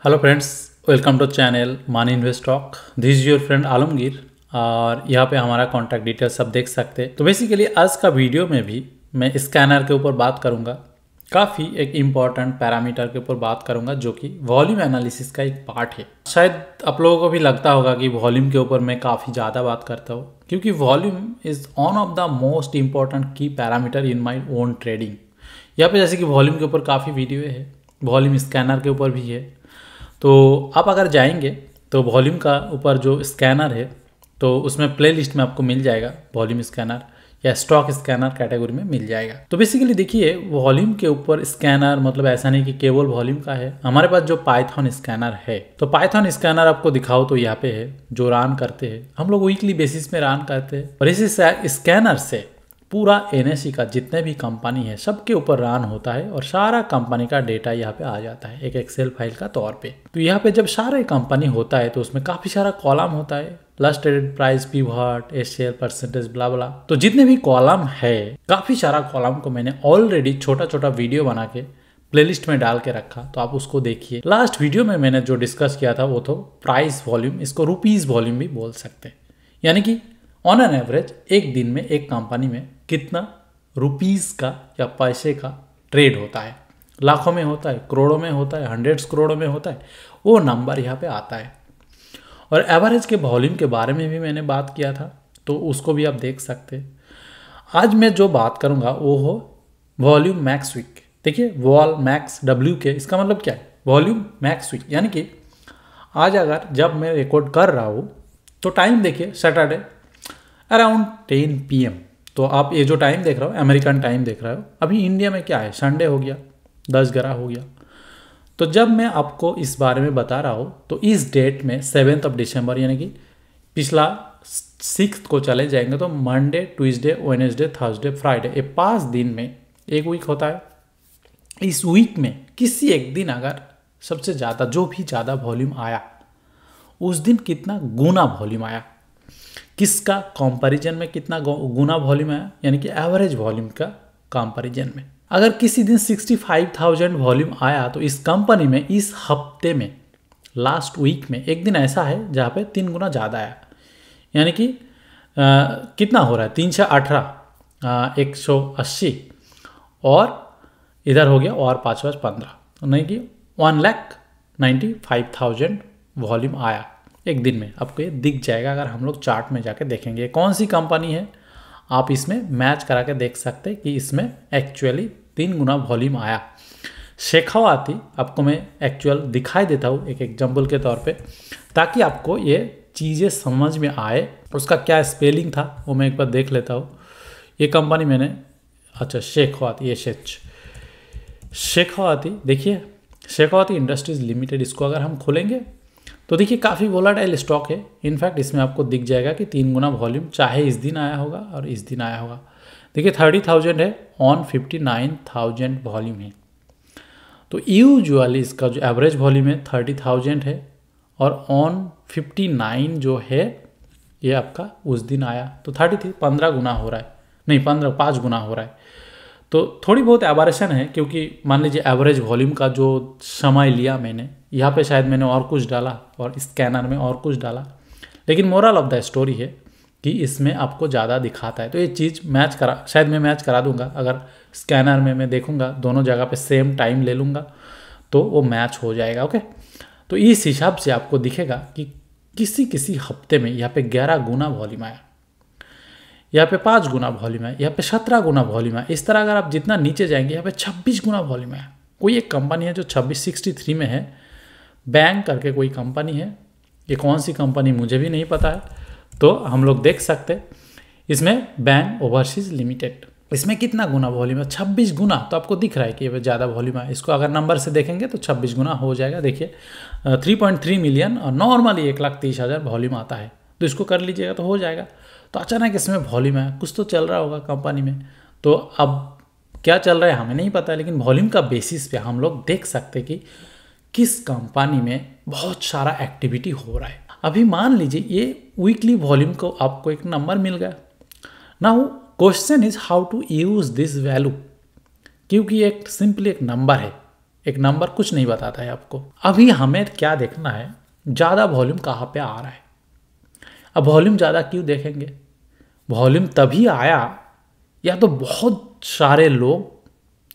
Hello friends, welcome to channel money invest talk. This is your friend Alamgir और यहाँ पे हमारा कॉन्टैक्ट डिटेल्स सब देख सकते हैं। तो बेसिकली आज का वीडियो में भी मैं स्कैनर के ऊपर बात करूँगा। काफ़ी एक इम्पॉर्टेंट पैरामीटर के ऊपर बात करूँगा जो कि वॉल्यूम एनालिसिस का एक पार्ट है। शायद आप लोगों को भी लगता होगा कि वॉल्यूम के ऊपर मैं काफ़ी ज़्यादा बात करता हूँ, क्योंकि volume is one of the most important key parameter in my own trading. यहाँ पे जैसे कि वॉल्यूम के ऊपर काफ़ी वीडियो है, वॉल्यूम स्कैनर के ऊपर भी है। तो आप अगर जाएंगे तो वॉल्यूम का ऊपर जो स्कैनर है तो उसमें प्लेलिस्ट में आपको मिल जाएगा वॉल्यूम स्कैनर या स्टॉक स्कैनर कैटेगरी में मिल जाएगा। तो बेसिकली देखिए, वॉल्यूम के ऊपर स्कैनर मतलब ऐसा नहीं कि केवल वॉल्यूम का है। हमारे पास जो पाइथन स्कैनर है, तो पाइथन स्कैनर आपको दिखाओ तो यहाँ पे है जो रन करते हैं। हम लोग वीकली बेसिस में रन करते हैं और इसी स्कैनर से पूरा एनएसई का जितने भी कंपनी है सबके ऊपर रन होता है और सारा कंपनी का डेटा यहाँ पे आ जाता है एक एक्सेल फाइल का तौर पे। तो यहाँ पे जब सारा कंपनी होता है तो उसमें काफ़ी सारा कॉलम होता है, लास्ट ट्रेडेड प्राइस, पिवट, एशेयर परसेंटेज, ब्ला ब्ला। तो जितने भी कॉलम है, काफ़ी सारा कॉलम को मैंने ऑलरेडी छोटा छोटा वीडियो बना के प्लेलिस्ट में डाल के रखा, तो आप उसको देखिए। लास्ट वीडियो में मैंने जो डिस्कस किया था वो तो प्राइस वॉल्यूम, इसको रुपीज़ वॉल्यूम भी बोल सकते हैं। यानी कि ऑन एन एवरेज एक दिन में एक कंपनी में कितना रुपीज़ का या पैसे का ट्रेड होता है। लाखों में होता है, करोड़ों में होता है, हंड्रेड्स करोड़ों में होता है, वो नंबर यहाँ पे आता है। और एवरेज के वॉल्यूम के बारे में भी मैंने बात किया था, तो उसको भी आप देख सकते हैं। आज मैं जो बात करूँगा वो हो वॉल्यूम मैक्स वीक। देखिए, वॉल मैक्स डब्ल्यू के, इसका मतलब क्या है? Volume max week. यानी कि आज अगर जब मैं रिकॉर्ड कर रहा हूँ तो टाइम देखिए, सैटरडे अराउंड 10 PM। तो आप ये जो टाइम देख रहे हो अमेरिकन टाइम देख रहे हो। अभी इंडिया में क्या है, संडे हो गया, 10-11 हो गया। तो जब मैं आपको इस बारे में बता रहा हूँ तो इस डेट में 7 दिसंबर यानी कि पिछला 6 को चले जाएंगे तो Monday, Tuesday, Wednesday, Thursday, Friday, ये 5 दिन में एक वीक होता है। इस वीक में किसी एक दिन अगर सबसे ज़्यादा जो भी ज़्यादा वॉल्यूम आया, उस दिन कितना गुना वॉल्यूम आया, किसका कंपैरिजन में कितना गुना वॉल्यूम आया, यानी कि एवरेज वॉल्यूम का कंपैरिजन में। अगर किसी दिन 65,000 वॉल्यूम आया तो इस कंपनी में इस हफ्ते में लास्ट वीक में एक दिन ऐसा है जहाँ पे 3 गुना ज़्यादा आया। यानी कि कितना हो रहा है, 3 से 18, 180 और इधर हो गया और 5 15, नहीं कि 1,95,000 वॉल्यूम आया एक दिन में। आपको ये दिख जाएगा अगर हम लोग चार्ट में जाके देखेंगे कौन सी कंपनी है। आप इसमें मैच करा के देख सकते हैं कि इसमें एक्चुअली 3 गुना वॉल्यूम आया। शेखावाती आपको मैं एक्चुअल दिखाई देता हूँ एक एग्जाम्पल के तौर पे, ताकि आपको ये चीज़ें समझ में आए। उसका क्या स्पेलिंग था वो मैं एक बार देख लेता हूँ। ये कंपनी मैंने, अच्छा, शेखावाती, ये शेखावाती, देखिए शेखावाती इंडस्ट्रीज लिमिटेड, इसको अगर हम खोलेंगे तो देखिए काफ़ी वोलाटाइल स्टॉक है। इनफैक्ट इसमें आपको दिख जाएगा कि 3 गुना वॉल्यूम चाहे इस दिन आया होगा और इस दिन आया होगा। देखिए 30,000 है, ऑन 59,000 वॉल्यूम है। तो यूजुअली इसका जो एवरेज वॉल्यूम है 30,000 है और ऑन 59 जो है ये आपका उस दिन आया तो 15 गुना हो रहा है, नहीं 5 गुना हो रहा है। तो थोड़ी बहुत एवरेशन है, क्योंकि मान लीजिए एवरेज वॉल्यूम का जो समय लिया मैंने, यहाँ पे शायद मैंने और कुछ डाला और स्कैनर में और कुछ डाला, लेकिन मोरल ऑफ द स्टोरी है कि इसमें आपको ज़्यादा दिखाता है। तो ये चीज़ मैच करा, शायद मैं मैच करा दूंगा। अगर स्कैनर में मैं देखूंगा दोनों जगह पे सेम टाइम ले लूँगा तो वो मैच हो जाएगा। ओके, तो इस हिसाब से आपको दिखेगा कि किसी किसी हफ्ते में यहाँ पे 11 गुना वॉल्यूम आया, यहाँ पे 5 गुना वॉल्यूम है, यहाँ पे 17 गुना वॉल्यूम है। इस तरह अगर आप जितना नीचे जाएंगे यहाँ पे 26 गुना वॉल्यूम है। कोई एक कंपनी है जो 2663 में है, बैंक करके कोई कंपनी है। ये कौन सी कंपनी मुझे भी नहीं पता है, तो हम लोग देख सकते इसमें बैंक ओवरसीज लिमिटेड, इसमें कितना गुना वॉल्यूम है, 26 गुना। तो आपको दिख रहा है कि ये ज़्यादा वॉल्यूम है। इसको अगर नंबर से देखेंगे तो 26 गुना हो जाएगा। देखिए 3.3 मिलियन और नॉर्मली 1,30,000 वॉल्यूम आता है, तो इसको कर लीजिएगा तो हो जाएगा। तो अचानक इसमें वॉल्यूम है, कुछ तो चल रहा होगा कंपनी में। तो अब क्या चल रहा है हमें नहीं पता, लेकिन वॉल्यूम का बेसिस पे हम लोग देख सकते कि किस कंपनी में बहुत सारा एक्टिविटी हो रहा है। अभी मान लीजिए ये वीकली वॉल्यूम को आपको एक नंबर मिल गया। Now question is how to use this value, क्योंकि एक सिंपली एक नंबर है, एक नंबर कुछ नहीं बताता है आपको। अभी हमें क्या देखना है, ज़्यादा वॉल्यूम कहाँ पे आ रहा है। अब वॉल्यूम ज़्यादा क्यों देखेंगे, वॉल्यूम तभी आया या तो बहुत सारे लोग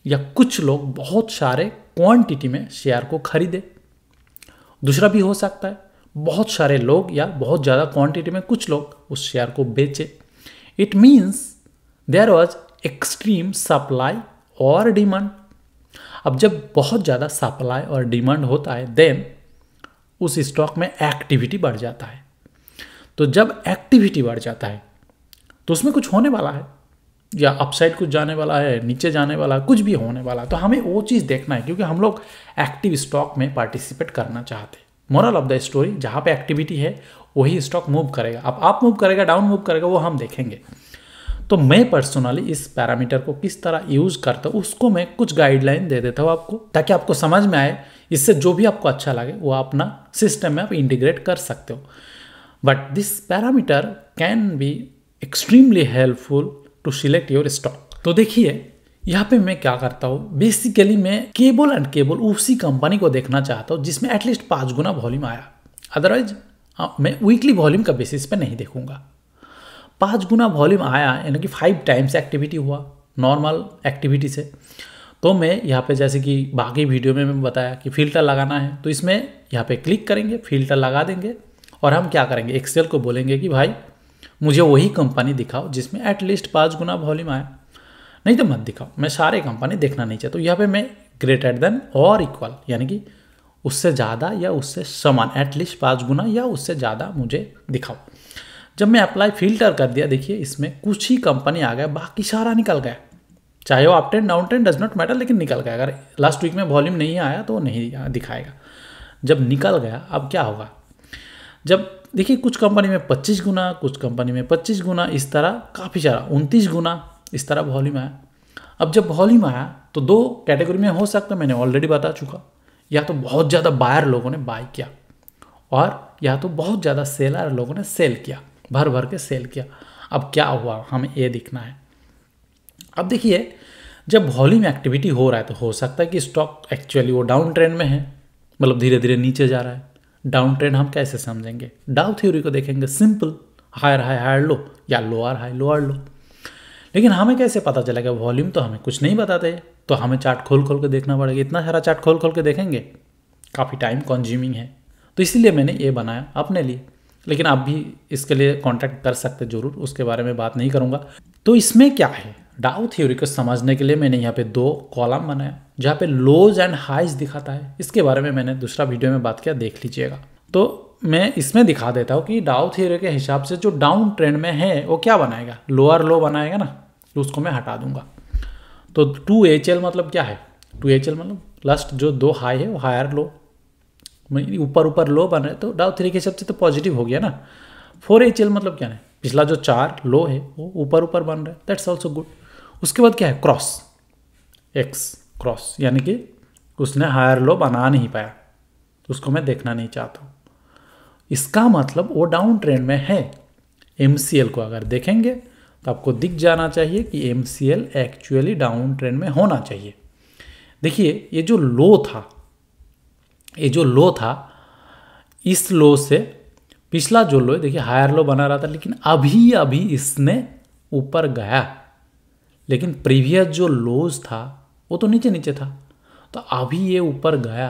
या कुछ लोग बहुत सारे क्वांटिटी में शेयर को खरीदे। दूसरा भी हो सकता है बहुत सारे लोग या बहुत ज़्यादा क्वांटिटी में कुछ लोग उस शेयर को बेचे। It means there was extreme supply और डिमांड। अब जब बहुत ज़्यादा सप्लाई और डिमांड होता है देन उस स्टॉक में एक्टिविटी बढ़ जाता है। तो जब एक्टिविटी बढ़ जाता है तो उसमें कुछ होने वाला है, या अपसाइड कुछ जाने वाला है, नीचे जाने वाला है, कुछ भी होने वाला है। तो हमें वो चीज़ देखना है क्योंकि हम लोग एक्टिव स्टॉक में पार्टिसिपेट करना चाहते हैं। मोरल ऑफ द स्टोरी, जहाँ पे एक्टिविटी है वही स्टॉक मूव करेगा। अब अप मूव करेगा डाउन मूव करेगा वो हम देखेंगे। तो मैं पर्सनली इस पैरामीटर को किस तरह यूज़ करता हूँ उसको मैं कुछ गाइडलाइन दे देता हूँ आपको, ताकि आपको समझ में आए। इससे जो भी आपको अच्छा लगे वो अपना सिस्टम में आप इंटीग्रेट कर सकते हो। But this parameter can be extremely helpful to select your stock. तो देखिए यहाँ पे मैं क्या करता हूँ, बेसिकली मैं केबल एंड केबल उसी कंपनी को देखना चाहता हूँ जिसमें एटलीस्ट 5 गुना वॉल्यूम आया। अदरवाइज मैं वीकली वॉल्यूम का बेसिस पे नहीं देखूंगा। 5 गुना वॉल्यूम आया यानी कि 5 टाइम्स एक्टिविटी हुआ नॉर्मल एक्टिविटी से। तो मैं यहाँ पे जैसे कि बाकी वीडियो में मैं बताया कि फ़िल्टर लगाना है, तो इसमें यहाँ पे क्लिक करेंगे, फ़िल्टर लगा देंगे और हम क्या करेंगे, एक्सेल को बोलेंगे कि भाई मुझे वही कंपनी दिखाओ जिसमें एटलीस्ट 5 गुना वॉल्यूम आया, नहीं तो मत दिखाओ, मैं सारे कंपनी देखना नहीं चाहता। तो यहाँ पे मैं ग्रेटर देन और इक्वल यानी कि उससे ज़्यादा या उससे समान, एटलीस्ट 5 गुना या उससे ज़्यादा मुझे दिखाओ। जब मैं अप्लाई फिल्टर कर दिया, देखिए इसमें कुछ ही कंपनी आ गया, बाकी सारा निकल गया। चाहे वो up trend down trend does not matter, लेकिन निकल गया। अगर लास्ट वीक में वॉल्यूम नहीं आया तो नहीं दिखाएगा। जब निकल गया अब क्या होगा, जब देखिए कुछ कंपनी में 25 गुना, कुछ कंपनी में 25 गुना, इस तरह काफ़ी सारा 29 गुना इस तरह वॉल्यूम आया। अब जब वॉल्यूम आया तो 2 कैटेगरी में हो सकता है, मैंने ऑलरेडी बता चुका। या तो बहुत ज़्यादा बायर लोगों ने बाय किया और या तो बहुत ज़्यादा सेलर लोगों ने सेल किया, भर भर के सेल किया। अब क्या हुआ हमें ये दिखना है। अब देखिए जब वॉल्यूम एक्टिविटी हो रहा है तो हो सकता है कि स्टॉक एक्चुअली वो डाउन ट्रेंड में है, मतलब धीरे धीरे नीचे जा रहा है। डाउन ट्रेंड हम कैसे समझेंगे, डाउ थ्योरी को देखेंगे, simple higher high higher low या लोअर हाई लोअर लो। लेकिन हमें कैसे पता चलेगा, वॉल्यूम तो हमें कुछ नहीं बताते, तो हमें चार्ट खोल खोल के देखना पड़ेगा। इतना सारा चार्ट खोल खोल के देखेंगे काफ़ी टाइम कंज्यूमिंग है, तो इसीलिए मैंने ये बनाया अपने लिए। लेकिन आप भी इसके लिए कॉन्टैक्ट कर सकते जरूर, उसके बारे में बात नहीं करूँगा। तो इसमें क्या है, डाउ थ्योरी को समझने के लिए मैंने यहाँ पे 2 कॉलम बनाया जहाँ पे लोज एंड हाइज दिखाता है। इसके बारे में मैंने दूसरा वीडियो में बात किया, देख लीजिएगा। तो मैं इसमें दिखा देता हूँ कि डाउ थ्योरी के हिसाब से जो डाउन ट्रेंड में है वो क्या बनाएगा, लोअर लो बनाएगा ना, तो उसको मैं हटा दूंगा। तो 2HL मतलब क्या है, 2HL मतलब लास्ट जो 2 हाई है वो हायर लो, ऊपर ऊपर लो बन रहे, तो डाउ थ्योरी के हिसाब से तो पॉजिटिव हो गया ना। 4HL मतलब क्या है, पिछला जो 4 लो है वो ऊपर ऊपर बन रहा है, दैट्स ऑल्सो गुड। उसके बाद क्या है, क्रॉस, एक्स क्रॉस, यानी कि उसने हायर लो बना नहीं पाया, उसको मैं देखना नहीं चाहता हूँ। इसका मतलब वो डाउन ट्रेंड में है। MCL को अगर देखेंगे तो आपको दिख जाना चाहिए कि MCL एक्चुअली डाउन ट्रेंड में होना चाहिए। देखिए ये जो लो था, इस लो से पिछला जो लो है, देखिए हायर लो बना रहा था, लेकिन अभी अभी इसने ऊपर गया। लेकिन प्रीवियस जो लोज था वो तो नीचे नीचे था, तो अभी ये ऊपर गया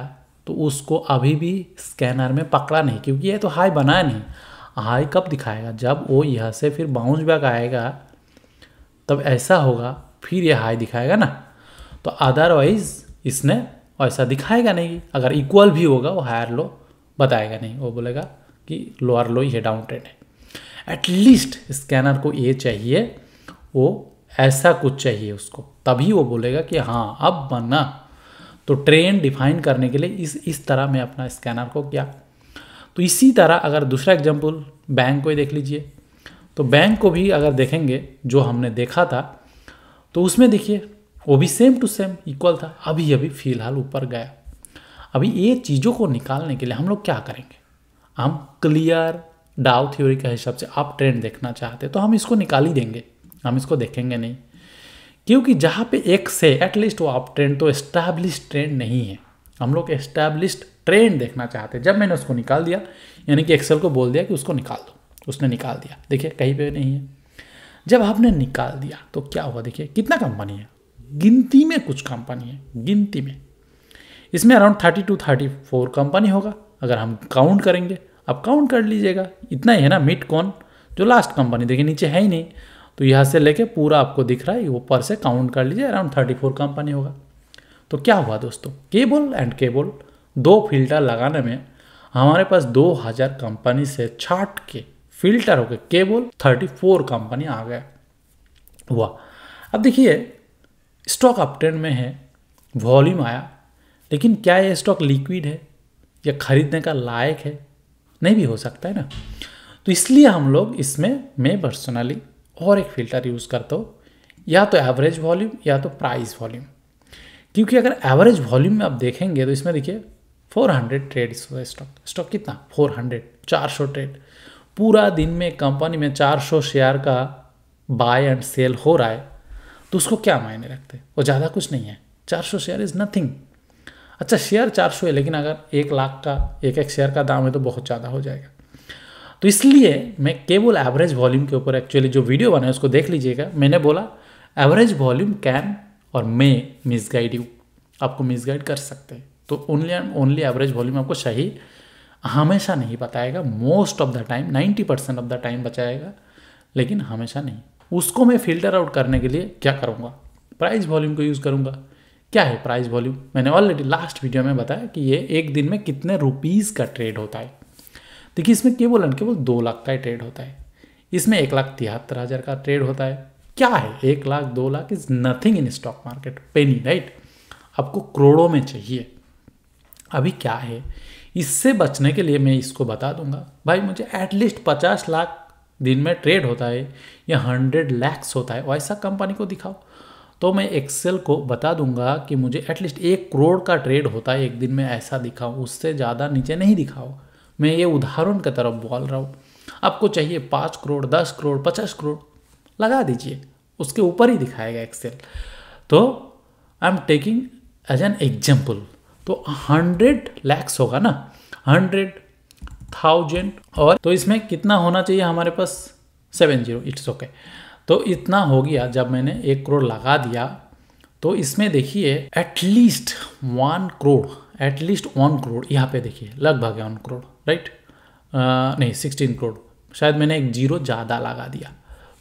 तो उसको अभी भी स्कैनर में पकड़ा नहीं, क्योंकि ये तो हाई बनाया नहीं। हाई कब दिखाएगा, जब वो यहाँ से फिर बाउंस बैक आएगा तब ऐसा होगा, फिर ये हाई दिखाएगा ना। तो अदरवाइज इसने ऐसा दिखाएगा नहीं। अगर इक्वल भी होगा वो हायर लो बताएगा नहीं, वो बोलेगा कि लोअर लो ये डाउन ट्रेंड है। एटलीस्ट स्कैनर को ये चाहिए, वो ऐसा कुछ चाहिए उसको, तभी वो बोलेगा कि हाँ अब बनना। तो ट्रेंड डिफाइन करने के लिए इस तरह मैं अपना स्कैनर को किया। तो इसी तरह अगर दूसरा एग्जांपल बैंक को ही देख लीजिए, तो बैंक को भी अगर देखेंगे जो हमने देखा था, तो उसमें देखिए वो भी सेम टू सेम इक्वल था, अभी अभी फिलहाल ऊपर गया। अभी ये चीज़ों को निकालने के लिए हम लोग क्या करेंगे, हम क्लियर डाउ थ्योरी के हिसाब से आप ट्रेंड देखना चाहते तो हम इसको निकाल ही देंगे, हम इसको देखेंगे नहीं। क्योंकि जहाँ पे एक से एटलीस्ट वो अप ट्रेंड तो एस्टैब्लिश ट्रेंड नहीं है, हम लोग एस्टैब्लिश्ड ट्रेंड देखना चाहते हैं। जब मैंने उसको निकाल दिया, यानी कि एक्सेल को बोल दिया कि उसको निकाल दो, उसने निकाल दिया, देखिए कहीं पे नहीं है। जब आपने निकाल दिया तो क्या हुआ, देखिए कितना कंपनी है, गिनती में कुछ कंपनी है, गिनती में इसमें अराउंड 32-34 कंपनी होगा अगर हम काउंट करेंगे। अब काउंट कर लीजिएगा, इतना ही है ना। मिडकॉन जो लास्ट कंपनी, देखिए नीचे है ही नहीं, तो यहाँ से लेके पूरा आपको दिख रहा है, ऊपर से काउंट कर लीजिए, अराउंड 34 कंपनी होगा। तो क्या हुआ दोस्तों, केबल एंड केबल 2 फिल्टर लगाने में हमारे पास 2000 कंपनी से छाट के फिल्टर होकर केवल 34 कंपनी आ गया हुआ। अब देखिए स्टॉक अपट्रेंड में है, वॉल्यूम आया, लेकिन क्या ये स्टॉक लिक्विड है या खरीदने का लायक है? नहीं भी हो सकता है ना। तो इसलिए हम लोग इसमें, मैं पर्सनली और एक फ़िल्टर यूज़ करता हूँ, या तो एवरेज वॉल्यूम या तो प्राइस वॉल्यूम। क्योंकि अगर एवरेज वॉल्यूम में आप देखेंगे तो इसमें देखिए 400 ट्रेड्स हुआ स्टॉक कितना 400 ट्रेड। पूरा दिन में कंपनी में 400 शेयर का बाय एंड सेल हो रहा है, तो उसको क्या मायने रखते हैं? वो ज़्यादा कुछ नहीं है, 400 शेयर इज़ नथिंग। अच्छा शेयर 400 है, लेकिन अगर 1 लाख का एक शेयर का दाम है तो बहुत ज़्यादा हो जाएगा। तो इसलिए मैं केवल एवरेज वॉल्यूम के ऊपर एक्चुअली जो वीडियो बनाया उसको देख लीजिएगा। मैंने बोला एवरेज वॉल्यूम कैन और मे मिसगाइड यू, आपको मिसगाइड कर सकते हैं। तो ओनली एवरेज वॉल्यूम आपको सही हमेशा नहीं बताएगा, most of the time 90% of the time बचाएगा, लेकिन हमेशा नहीं। उसको मैं फिल्टर आउट करने के लिए क्या करूँगा, प्राइस वॉल्यूम को यूज़ करूँगा। क्या है प्राइस वॉल्यूम? मैंने ऑलरेडी लास्ट वीडियो में बताया कि ये एक दिन में कितने रुपीज़ का ट्रेड होता है। देखिए इसमें केवल एंड केवल 2 लाख का ट्रेड होता है, इसमें 1,73,000 का ट्रेड होता है। क्या है 1 lakh 2 lakh is nothing in stock market, Penney, right. आपको करोड़ों में चाहिए। अभी क्या है, इससे बचने के लिए मैं इसको बता दूंगा, भाई मुझे एटलीस्ट 50 लाख दिन में ट्रेड होता है या 100 लैक्स होता है, वैसा कंपनी को दिखाओ। तो मैं एक्सेल को बता दूंगा कि मुझे एटलीस्ट 1 करोड़ का ट्रेड होता है एक दिन में, ऐसा दिखाओ, उससे ज़्यादा नीचे नहीं दिखाओ। मैं ये उदाहरण की तरफ बोल रहा हूँ। आपको चाहिए 5 करोड़ 10 करोड़ 50 करोड़ लगा दीजिए, उसके ऊपर ही दिखाएगा एक्सेल। तो I am taking as an example. तो 100 लैक्स होगा ना, 100,000, और तो इसमें कितना होना चाहिए हमारे पास 70, इट्स ओके। तो इतना हो गया। जब मैंने 1 करोड़ लगा दिया तो इसमें देखिए एटलीस्ट 1 करोड़, एटलीस्ट 1 करोड़, यहाँ पे देखिए लगभग 1 करोड़, राइट, नहीं 16 करोड़, शायद मैंने एक जीरो ज़्यादा लगा दिया।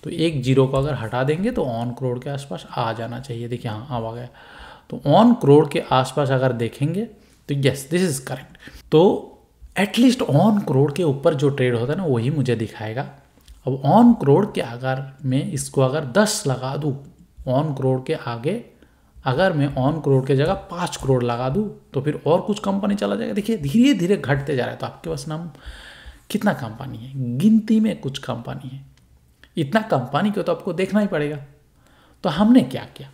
तो एक जीरो को अगर हटा देंगे तो 1 करोड़ के आसपास आ जाना चाहिए। देखिए हाँ आ गया। तो 1 करोड़ के आसपास अगर देखेंगे तो यस दिस इज़ करेक्ट। तो एटलीस्ट 1 करोड़ के ऊपर जो ट्रेड होता है ना वही मुझे दिखाएगा। अब 1 करोड़ के अगर मैं इसको अगर 10 लगा दूँ, 1 करोड़ के आगे अगर मैं 1 करोड़ के जगह 5 करोड़ लगा दूँ तो फिर और कुछ कंपनी चला जाएगा। देखिए धीरे धीरे घटते जा रहा है। तो आपके पास नाम कितना कंपनी है, गिनती में कुछ कंपनी है, इतना कंपनी को तो आपको देखना ही पड़ेगा। तो हमने क्या किया,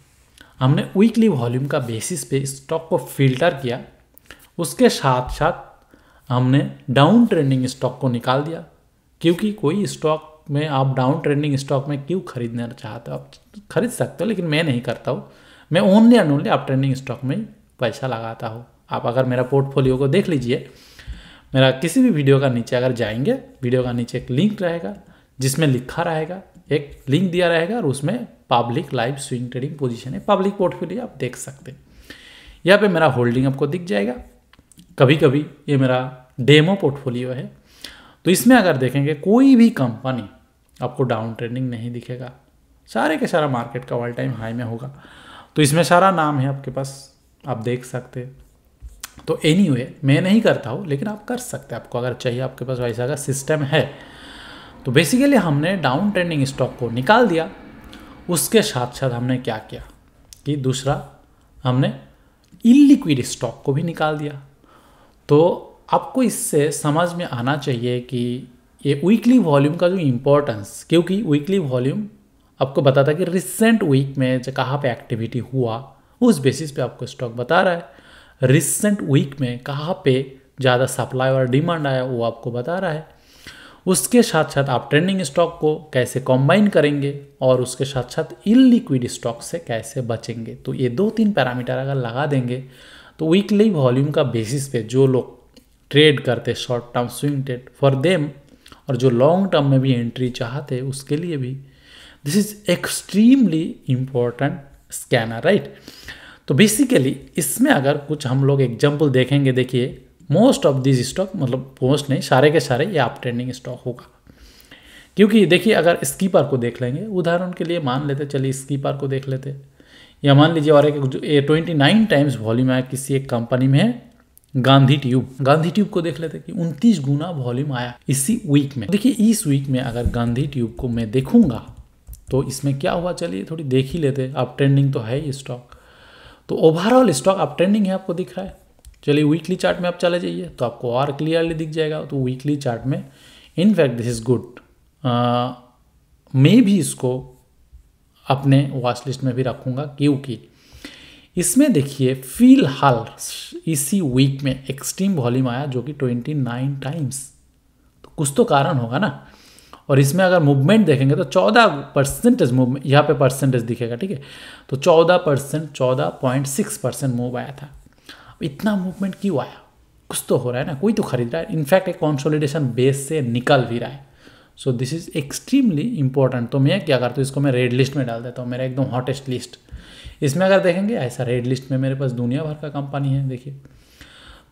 हमने वीकली वॉल्यूम का बेसिस पे स्टॉक को फिल्टर किया, उसके साथ साथ हमने डाउन ट्रेंडिंग स्टॉक को निकाल दिया। क्योंकि कोई स्टॉक में आप डाउन ट्रेंडिंग स्टॉक में क्यों खरीदना चाहते हो, आप खरीद सकते हो, लेकिन मैं नहीं करता हूँ। मैं ओनली एंड ओनली आप ट्रेंडिंग स्टॉक में पैसा लगाता हूँ। आप अगर मेरा पोर्टफोलियो को देख लीजिए, मेरा किसी भी वीडियो का नीचे अगर जाएंगे, वीडियो का नीचे एक लिंक रहेगा जिसमें लिखा रहेगा, एक लिंक दिया रहेगा और उसमें public live swing trading position है, पब्लिक पोर्टफोलियो आप देख सकते हैं। यहाँ पे मेरा होल्डिंग आपको दिख जाएगा। कभी कभी ये मेरा डेमो पोर्टफोलियो है। तो इसमें अगर देखेंगे कोई भी कंपनी आपको डाउन ट्रेंडिंग नहीं दिखेगा, सारे के सारा मार्केट का ऑल टाइम हाई में होगा। तो इसमें सारा नाम है आपके पास, आप देख सकते हैं। तो एनीवे मैं नहीं करता हूँ, लेकिन आप कर सकते हैं, आपको अगर चाहिए, आपके पास वैसा का सिस्टम है। तो बेसिकली हमने डाउन ट्रेंडिंग स्टॉक को निकाल दिया। उसके साथ साथ हमने क्या किया कि दूसरा हमने इलिक्विड स्टॉक को भी निकाल दिया। तो आपको इससे समझ में आना चाहिए कि ये वीकली वॉल्यूम का जो इम्पोर्टेंस, क्योंकि वीकली वॉल्यूम आपको बताता है कि रिसेंट वीक में कहाँ पे एक्टिविटी हुआ, उस बेसिस पे आपको स्टॉक बता रहा है। रिसेंट वीक में कहाँ पे ज़्यादा सप्लाई और डिमांड आया वो आपको बता रहा है। उसके साथ साथ आप ट्रेंडिंग स्टॉक को कैसे कंबाइन करेंगे और उसके साथ साथ इलिक्विड स्टॉक से कैसे बचेंगे। तो ये 2-3 पैरामीटर अगर लगा देंगे तो वीकली वॉल्यूम का बेसिस पे जो लोग ट्रेड करते short term swing trade for them, और जो लॉन्ग टर्म में भी एंट्री चाहते उसके लिए भी this is extremely important scanner, right. तो बेसिकली इसमें अगर कुछ हम लोग एग्जाम्पल देखेंगे, देखिए मोस्ट ऑफ दिस स्टॉक, मतलब मोस्ट नहीं, सारे के सारे ये अप ट्रेंडिंग स्टॉक होगा। क्योंकि देखिए अगर स्कीपर को देख लेंगे, उदाहरण के लिए मान लेते, चलिए स्कीपर को देख लेते, या मान लीजिए और एक 29 टाइम्स वॉल्यूम आया किसी एक कंपनी में है, गांधी ट्यूब को देख लेते कि 29 गुना वॉल्यूम आया इसी वीक में। देखिए इस वीक में अगर गांधी ट्यूब को मैं देखूंगा तो इसमें क्या हुआ, चलिए थोड़ी देख ही लेते। अप ट्रेंडिंग तो है ही स्टॉक, तो ओवरऑल स्टॉक अप ट्रेंडिंग है, आपको दिख रहा है। चलिए वीकली चार्ट में आप चले जाइए तो आपको और क्लियरली दिख जाएगा। तो वीकली चार्ट में इनफैक्ट दिस इज गुड, मैं भी इसको अपने वॉच लिस्ट में भी रखूँगा, क्योंकि इसमें देखिए फिलहाल इसी वीक में एक्सट्रीम वॉल्यूम आया जो कि 29 टाइम्स, तो कुछ तो कारण होगा ना। और इसमें अगर मूवमेंट देखेंगे तो 14% मूवमेंट, यहाँ पे परसेंटेज दिखेगा, ठीक है, तो 14%, 14.6% मूव आया था। इतना मूवमेंट क्यों आया, कुछ तो हो रहा है ना, कोई तो खरीद रहा है। इनफैक्ट एक कंसोलिडेशन बेस से निकल भी रहा है। So this is extremely important. तो मैं क्या करता हूँ, इसको मैं रेड लिस्ट में डाल देता हूँ, मेरा एकदम हॉटेस्ट लिस्ट। इसमें अगर देखेंगे ऐसा रेड लिस्ट में मेरे पास दुनिया भर का कंपनी है, देखिए।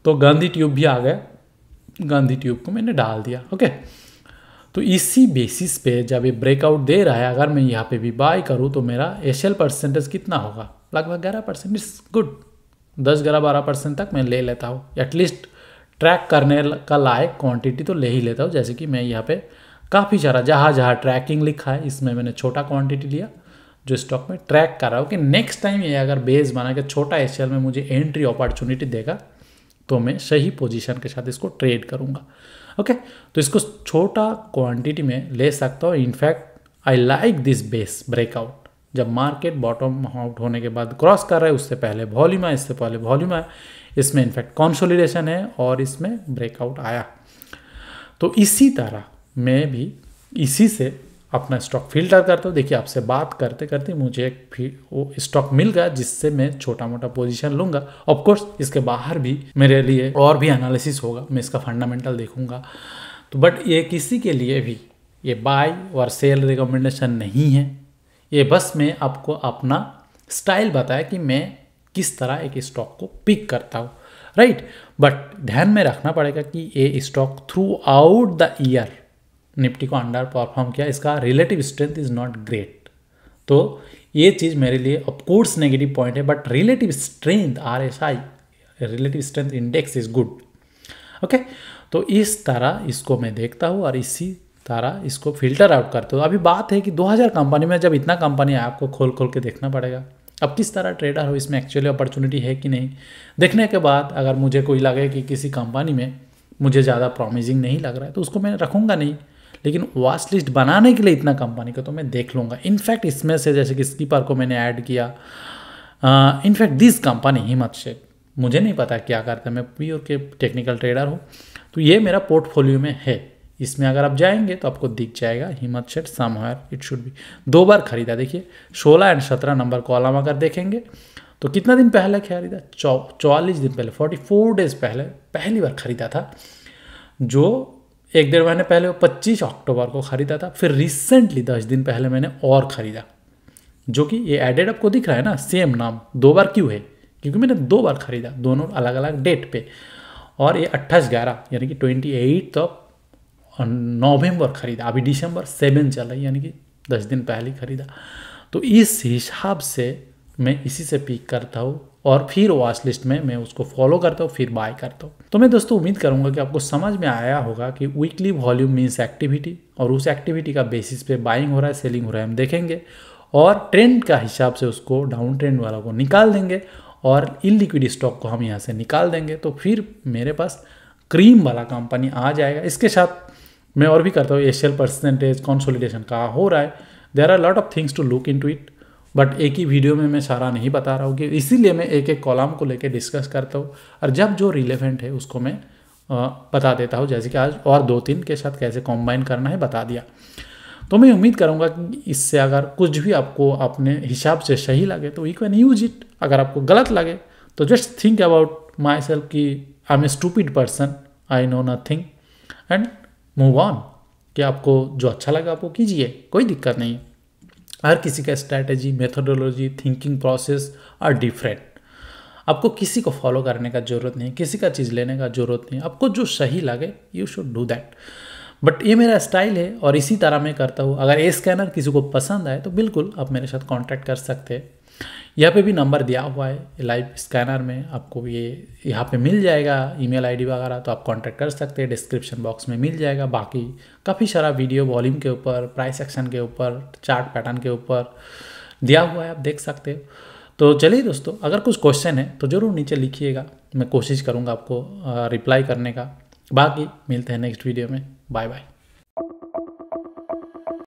तो गांधी ट्यूब भी आ गया, गांधी ट्यूब को मैंने डाल दिया, ओके। तो इसी बेसिस पे जब ये ब्रेकआउट दे रहा है, अगर मैं यहाँ पे भी बाय करूँ तो मेरा एशएल परसेंटेज कितना होगा, लगभग 11%। इट्स गुड, 10-12% तक मैं ले लेता हूँ, एटलीस्ट ट्रैक करने का लायक क्वांटिटी तो ले ही लेता हूँ। जैसे कि मैं यहाँ पे काफ़ी सारा जहाँ जहाँ ट्रैकिंग लिखा है, इसमें मैंने छोटा क्वांटिटी लिया जो स्टॉक में ट्रैक कर रहा हूँ कि नेक्स्ट टाइम ये अगर बेस बना के छोटा एशएल में मुझे एंट्री अपॉर्चुनिटी देगा तो मैं सही पोजीशन के साथ इसको ट्रेड करूँगा, ओके। तो इसको छोटा क्वांटिटी में ले सकता हूँ। In fact I like this base breakout, जब मार्केट बॉटम आउट होने के बाद क्रॉस कर रहा है, उससे पहले वॉल्यूम आया, इससे पहले वॉल्यूम आया, इसमें इनफैक्ट कंसोलिडेशन है और इसमें ब्रेकआउट आया। तो इसी तरह मैं भी इसी से अपना स्टॉक फिल्टर करता हूँ। देखिए आपसे बात करते करते मुझे एक वो स्टॉक मिल गया जिससे मैं छोटा मोटा पोजीशन लूँगा। ऑफकोर्स इसके बाहर भी मेरे लिए और भी एनालिसिस होगा, मैं इसका फंडामेंटल देखूँगा। तो बट ये किसी के लिए भी ये बाय और सेल रिकमेंडेशन नहीं है, ये बस मैं आपको अपना स्टाइल बताया कि मैं किस तरह एक स्टॉक को पिक करता हूँ, राइट। बट ध्यान में रखना पड़ेगा कि ये stock through out the year Nifty को अंडर परफॉर्म किया, इसका relative strength is not great. तो ये चीज़ मेरे लिए ऑफकोर्स नेगेटिव पॉइंट है, but relative strength RSI, relative strength index is good, okay. तो इस तरह इसको मैं देखता हूँ और इसी तरह इसको फिल्टर आउट करता हूँ। अभी बात है कि 2000 कंपनी में जब इतना कंपनी है, आपको खोल खोल के देखना पड़ेगा अब किस तरह ट्रेडर हो, इसमें एक्चुअली अपॉर्चुनिटी है कि नहीं। देखने के बाद अगर मुझे कोई लगे कि किसी कंपनी में मुझे ज़्यादा प्रॉमिसिंग नहीं लग रहा है तो उसको मैं रखूँगा नहीं, लेकिन वॉच लिस्ट बनाने के लिए इतना कंपनी को तो मैं देख लूँगा। इनफैक्ट इसमें से जैसे कि स्कीपर को मैंने ऐड किया, इनफैक्ट दिस कंपनी हिम्मत शेख, मुझे नहीं पता क्या करता है, मैं प्योर के टेक्निकल ट्रेडर हूँ, तो ये मेरा पोर्टफोलियो में है। इसमें अगर आप जाएंगे तो आपको दिख जाएगा Himmat Shaikh somewhere it should be. 2 बार खरीदा, देखिए 16 और 17 नंबर कॉलम अगर देखेंगे तो कितना दिन पहले खरीदा, 44 दिन पहले, 44 डेज पहले पहली बार खरीदा था। जो 1-1.5 महीने पहले 25 अक्टूबर को ख़रीदा था, फिर रिसेंटली 10 दिन पहले मैंने और ख़रीदा, जो कि ये एडेड आपको दिख रहा है ना, सेम नाम 2 बार क्यों है, क्योंकि मैंने 2 बार ख़रीदा, दोनों अलग अलग डेट पे। और ये 28/11 यानी कि 28 नवंबर ख़रीदा, अभी दिसंबर 7 चल रही है, यानी कि 10 दिन पहले ख़रीदा। तो इस हिसाब से मैं इसी से पिक करता हूँ और फिर वॉच लिस्ट में मैं उसको फॉलो करता हूँ, फिर बाय करता हूँ। तो मैं दोस्तों उम्मीद करूँगा कि आपको समझ में आया होगा कि वीकली वॉल्यूम मीन्स एक्टिविटी, और उस एक्टिविटी का बेसिस पे बाइंग हो रहा है सेलिंग हो रहा है हम देखेंगे, और ट्रेंड का हिसाब से उसको डाउन ट्रेंड वाला को निकाल देंगे और इलिक्विड स्टॉक को हम यहाँ से निकाल देंगे। तो फिर मेरे पास क्रीम वाला कंपनी आ जाएगा। इसके साथ मैं और भी करता हूँ, एशियल परसेंटेज कंसोलिडेशन का हो रहा है, there are lot of things to look into it, but एक ही वीडियो में मैं सारा नहीं बता रहा हूँ, कि इसीलिए मैं एक एक कॉलम को लेके डिस्कस करता हूँ, और जब जो रिलेवेंट है उसको मैं बता देता हूँ। जैसे कि आज और 2-3 के साथ कैसे कॉम्बाइन करना है बता दिया। तो मैं उम्मीद करूँगा कि इससे अगर कुछ भी आपको अपने हिसाब से सही लगे तो यू कैन यूज इट, अगर आपको गलत लगे तो just think about myself कि I am a stupid person, I know nothing, and move on. कि आपको जो अच्छा लगा आपको कीजिए, कोई दिक्कत नहीं। हर किसी का strategy, methodology, thinking process are different. आपको किसी को फॉलो करने का ज़रूरत नहीं, किसी का चीज़ लेने का ज़रूरत नहीं। आपको जो सही लगे you should do that. But ये मेरा स्टाइल है और इसी तरह मैं करता हूँ। अगर ये स्कैनर किसी को पसंद आए तो बिल्कुल आप मेरे साथ कांटेक्ट कर सकते हैं। यहाँ पे भी नंबर दिया हुआ है लाइव स्कैनर में, आपको ये यहाँ पे मिल जाएगा, ईमेल आईडी वगैरह, तो आप कांटेक्ट कर सकते हैं। डिस्क्रिप्शन बॉक्स में मिल जाएगा। बाकी काफ़ी सारा वीडियो वॉल्यूम के ऊपर, प्राइस एक्शन के ऊपर, चार्ट पैटर्न के ऊपर दिया हुआ है, आप देख सकते हो। तो चलिए दोस्तों, अगर कुछ क्वेश्चन है तो ज़रूर नीचे लिखिएगा, मैं कोशिश करूँगा आपको रिप्लाई करने का। बाकी मिलते हैं नेक्स्ट वीडियो में। Bye bye.